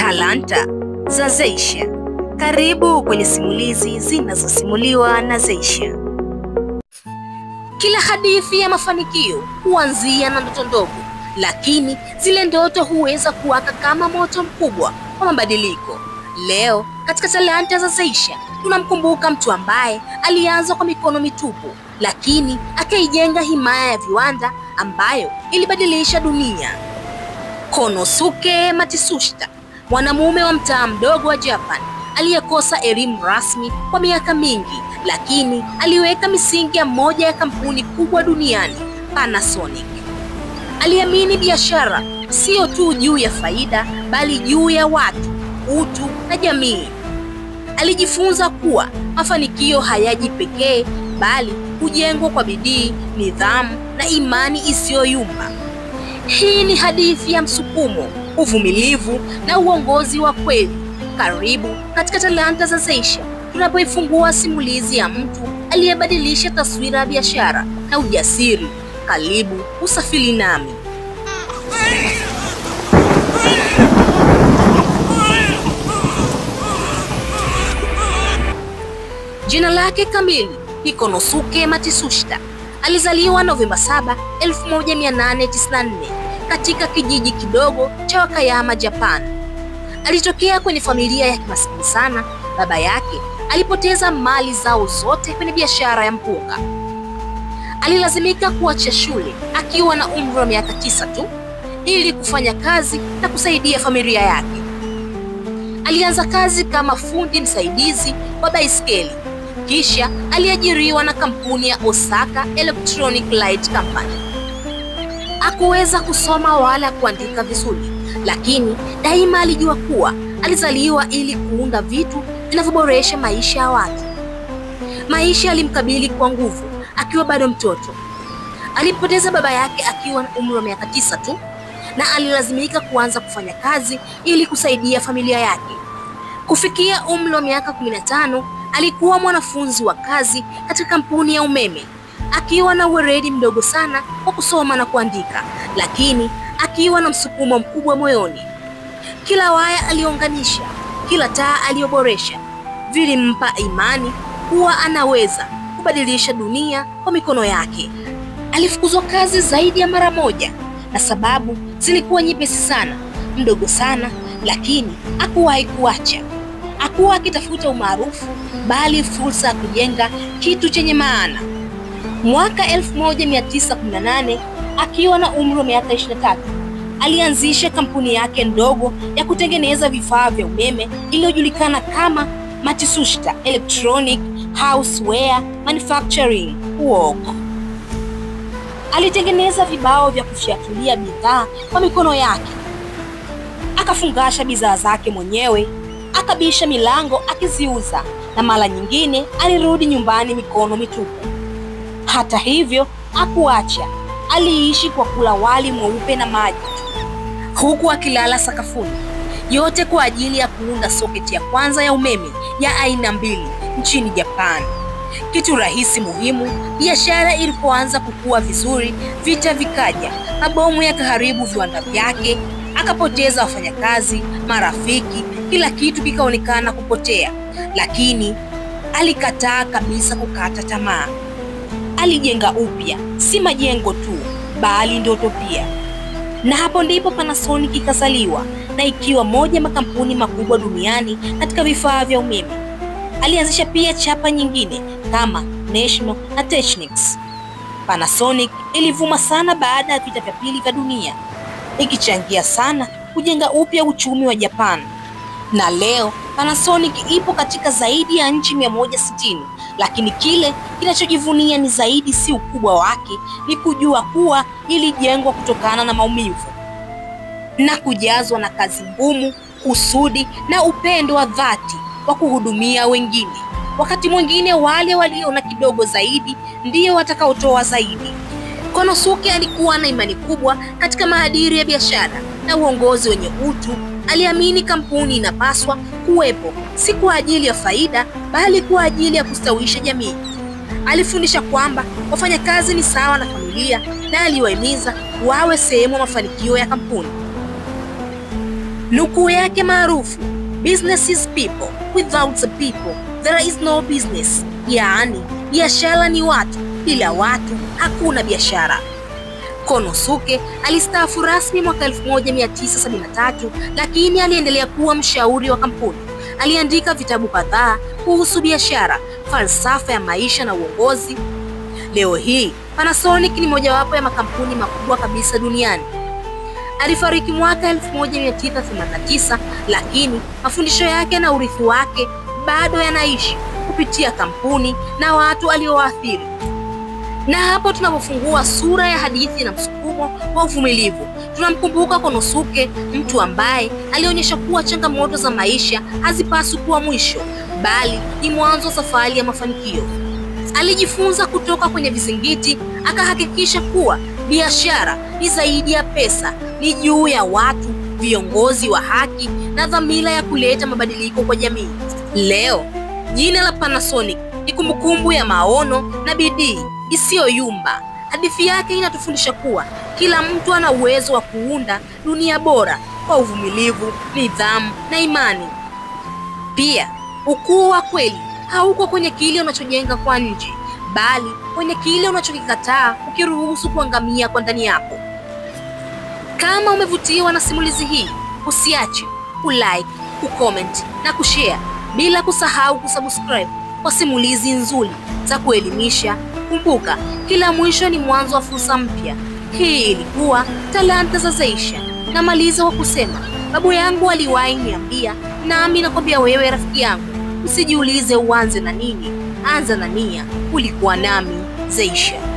Talanta za Zeysha. Karibu kwenye simulizi zinazosimuliwa na Zeysha. Kila hadithi ya mafanikio huanzia na ndoto ndogo, lakini zile ndoto huweza kuwaka kama moto mkubwa wa mabadiliko. Leo katika Talanta za Zeysha tunamkumbuka mtu ambaye alianza kwa mikono mitupu, lakini akaijenga himaya ya viwanda ambayo ilibadilisha dunia. Konosuke Matsushita, mwanamume wa mtaa mdogo wa Japan aliyekosa elimu rasmi kwa miaka mingi, lakini aliweka misingi ya moja ya kampuni kubwa duniani, Panasonic. Aliamini biashara sio tu juu ya faida, bali juu ya watu, utu na jamii. Alijifunza kuwa mafanikio hayaji pekee, bali hujengwa kwa bidii, nidhamu na imani isiyoyumba. Hii ni hadithi ya msukumo, uvumilivu na uongozi wa kweli. Karibu katika Talanta za Zeysha, tunapoifungua simulizi ya mtu aliyebadilisha taswira ya biashara na ujasiri. Karibu usafiri nami. Jina lake kamili ni Konosuke Matsushita. Alizaliwa Novemba 7, 1894 katika kijiji kidogo cha Wakayama, Japan. Alitokea kwenye familia ya kimaskini sana. Baba yake alipoteza mali zao zote kwenye biashara ya mpunga. Alilazimika kuacha shule akiwa na umri wa miaka 9 tu ili kufanya kazi na kusaidia familia yake. Alianza kazi kama fundi msaidizi wa baiskeli, kisha aliajiriwa na kampuni ya Osaka Electronic Light Company. Hakuweza kusoma wala kuandika vizuri, lakini daima alijua kuwa alizaliwa ili kuunda vitu vinavyoboresha maisha ya watu. Maisha yalimkabili kwa nguvu akiwa bado mtoto. Alipoteza baba yake akiwa na umri wa miaka 9 tu, na alilazimika kuanza kufanya kazi ili kusaidia familia yake. Kufikia umri wa miaka 15, alikuwa mwanafunzi wa kazi katika kampuni ya umeme, akiwa na uweredi mdogo sana wa kusoma na kuandika, lakini akiwa na msukumo mkubwa moyoni. Kila waya aliyounganisha, kila taa aliyoboresha, vilimpa imani kuwa anaweza kubadilisha dunia kwa mikono yake. Alifukuzwa kazi zaidi ya mara moja, na sababu zilikuwa nyepesi sana, mdogo sana, lakini hakuwahi kuacha. Hakuwa akitafuta umaarufu, bali fursa ya kujenga kitu chenye maana. Mwaka 1918, akiwa na umri wa miaka 23, alianzisha kampuni yake ndogo ya kutengeneza vifaa vya umeme iliyojulikana kama Matsushita Electronic Houseware Manufacturing Work. Alitengeneza vibao vya kufyatulia bidhaa kwa mikono yake, akafungasha bidhaa zake mwenyewe, akabisha milango akiziuza, na mara nyingine alirudi nyumbani mikono mitupu. Hata hivyo hakuacha. Aliishi kwa kula wali mweupe na maji, huku akilala sakafuni, yote kwa ajili ya kuunda soketi ya kwanza ya umeme ya aina 2 nchini Japan. Kitu rahisi muhimu. Biashara ilipoanza kukua vizuri, vita vikaja, mabomu yakaharibu viwanda vyake, akapoteza wafanyakazi, marafiki, kila kitu kikaonekana kupotea. Lakini alikataa kabisa kukata tamaa. Alijenga upya, si majengo tu, bali ndoto pia. Na hapo ndipo Panasonic ikazaliwa, na ikiwa moja ya makampuni makubwa duniani katika vifaa vya umeme. Alianzisha pia chapa nyingine kama National na Technics. Panasonic ilivuma sana baada ya vita vya pili vya dunia, ikichangia sana kujenga upya uchumi wa Japan. Na leo Panasonic ipo katika zaidi ya nchi 160, lakini kile kinachojivunia ni zaidi si ukubwa wake, ni kujua kuwa ilijengwa kutokana na maumivu na kujazwa na kazi ngumu, kusudi na upendo wa dhati wa kuhudumia wengine. Wakati mwingine wale waliona kidogo zaidi ndio watakaotoa zaidi. Konosuke alikuwa na imani kubwa katika maadili ya biashara na uongozi wenye utu. Aliamini kampuni inapaswa kuwepo si kwa ajili ya faida, bali kwa ajili ya kustawisha jamii. Alifundisha kwamba wafanyakazi ni sawa na familia, na aliwahimiza wawe sehemu ya mafanikio ya kampuni. Nukuu yake maarufu, business is people, without the people there is no business, yaani biashara ni watu, bila watu hakuna biashara. Konosuke alistaafu rasmi mwaka 1973, lakini aliendelea kuwa mshauri wa kampuni. Aliandika vitabu kadhaa kuhusu biashara, falsafa ya maisha na uongozi. Leo hii Panasonic ni mojawapo ya makampuni makubwa kabisa duniani. Alifariki mwaka 1989, lakini mafundisho yake na urithi wake bado yanaishi kupitia kampuni na watu aliowaathiri. Na hapo tunapofungua sura ya hadithi na msukumo wa uvumilivu, tunamkumbuka Konosuke, mtu ambaye alionyesha kuwa changamoto za maisha hazipaswi kuwa mwisho, bali ni mwanzo wa safari ya mafanikio. Alijifunza kutoka kwenye vizingiti, akahakikisha kuwa biashara ni zaidi ya pesa, ni juu ya watu, viongozi wa haki na dhamira ya kuleta mabadiliko kwa jamii. Leo jina la Panasonic ni kumbukumbu ya maono na bidii isiyoyumba. Hadithi yake inatufundisha kuwa kila mtu ana uwezo wa kuunda dunia bora kwa uvumilivu, nidhamu na imani. Pia ukuu wa kweli hauko kwenye kile unachojenga kwa nje, bali kwenye kile unachokikataa ukiruhusu kuangamia kwa ndani yako. Kama umevutiwa na simulizi hii, usiache kulike, kucomment na kushare, bila kusahau kusubscribe kwa simulizi nzuri za kuelimisha. Kumbuka, kila mwisho ni mwanzo wa fursa mpya. Hii ilikuwa Talanta za Zeysha. Namaliza kwa kusema, babu yangu aliwahi niambia, nami nakwambia wewe rafiki yangu, usijiulize uanze na nini, anza na nia. Ulikuwa nami Zeysha.